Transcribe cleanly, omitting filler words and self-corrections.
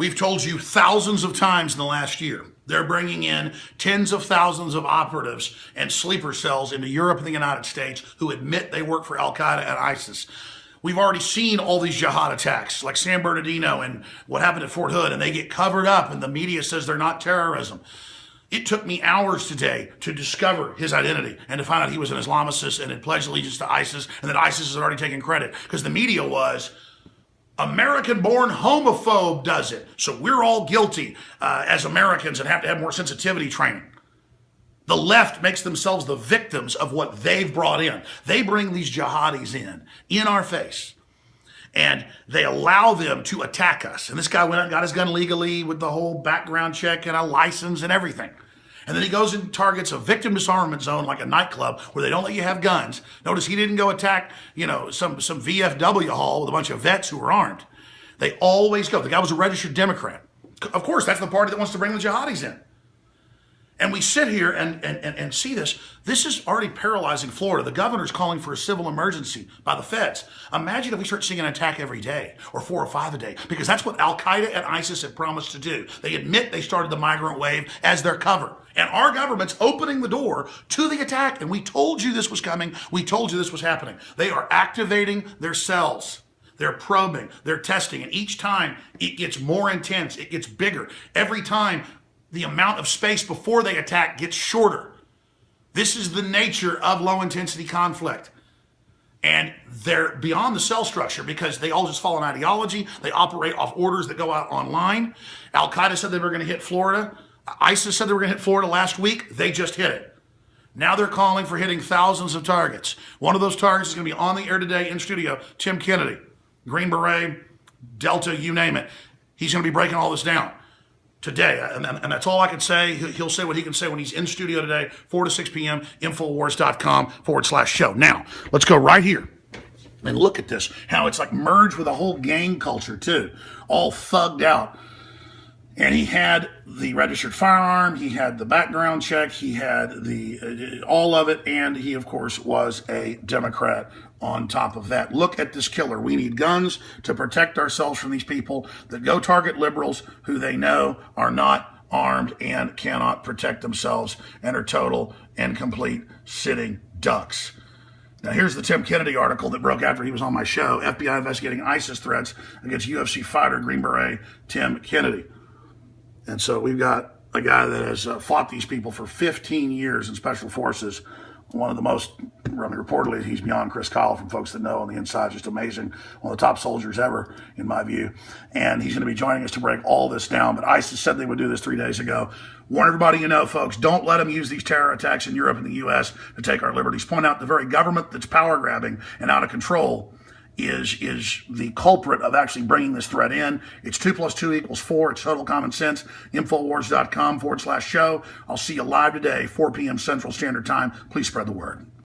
We've told you thousands of times in the last year, they're bringing in tens of thousands of operatives and sleeper cells into Europe and the United States who admit they work for Al-Qaeda and ISIS. We've already seen all these jihad attacks like San Bernardino and what happened at Fort Hood, and they get covered up and the media says they're not terrorism. It took me hours today to discover his identity and to find out he was an Islamicist and had pledged allegiance to ISIS and that ISIS had already taken credit because the media was American-born homophobe does it. So we're all guilty as Americans and have to have more sensitivity training. The left makes themselves the victims of what they've brought in. They bring these jihadis in our face, and they allow them to attack us. And this guy went out and got his gun legally with the whole background check and a license and everything. And then he goes and targets a victim disarmament zone like a nightclub where they don't let you have guns. Notice he didn't go attack, some VFW hall with a bunch of vets who were armed. They always go. The guy was a registered Democrat. Of course, that's the party that wants to bring the jihadis in. And we sit here and see this. This is already paralyzing Florida. The governor's calling for a civil emergency by the feds. Imagine if we start seeing an attack every day or 4 or 5 a day, because that's what Al-Qaeda and ISIS have promised to do. They admit they started the migrant wave as their cover. And our government's opening the door to the attack. And we told you this was coming. We told you this was happening. They are activating their cells. They're probing. They're testing. And each time it gets more intense. It gets bigger. Every time the amount of space before they attack gets shorter. This is the nature of low-intensity conflict. And they're beyond the cell structure because they all just follow an ideology. They operate off orders that go out online. Al-Qaeda said they were going to hit Florida. ISIS said they were going to hit Florida last week. They just hit it. Now they're calling for hitting thousands of targets. One of those targets is going to be on the air today in studio, Tim Kennedy, Green Beret, Delta, you name it. He's going to be breaking all this down today, and that's all I can say. He'll say what he can say when he's in studio today, 4 to 6 p.m., Infowars.com/show. Now, let's go right here and look at this, how it's like merged with a whole gang culture, too, all thugged out. And he had the registered firearm, he had the background check, he had the all of it, and he, of course, was a Democrat on top of that. Look at this killer. We need guns to protect ourselves from these people that go target liberals who they know are not armed and cannot protect themselves and are total and complete sitting ducks. Now, here's the Tim Kennedy article that broke after he was on my show. FBI investigating ISIS threats against UFC fighter Green Beret Tim Kennedy. And so we've got a guy that has fought these people for 15 years in special forces. One of the most, reportedly, he's beyond Chris Kyle from folks that know on the inside. Just amazing. One of the top soldiers ever, in my view. And he's going to be joining us to break all this down. But ISIS said they would do this 3 days ago. Warn everybody you know, folks, don't let them use these terror attacks in Europe and the U.S. to take our liberties. Point out the very government that's power grabbing and out of control is the culprit of actually bringing this threat in. It's 2 + 2 = 4. It's total common sense. Infowars.com/show. I'll see you live today, 4 p.m. Central Standard Time. Please spread the word.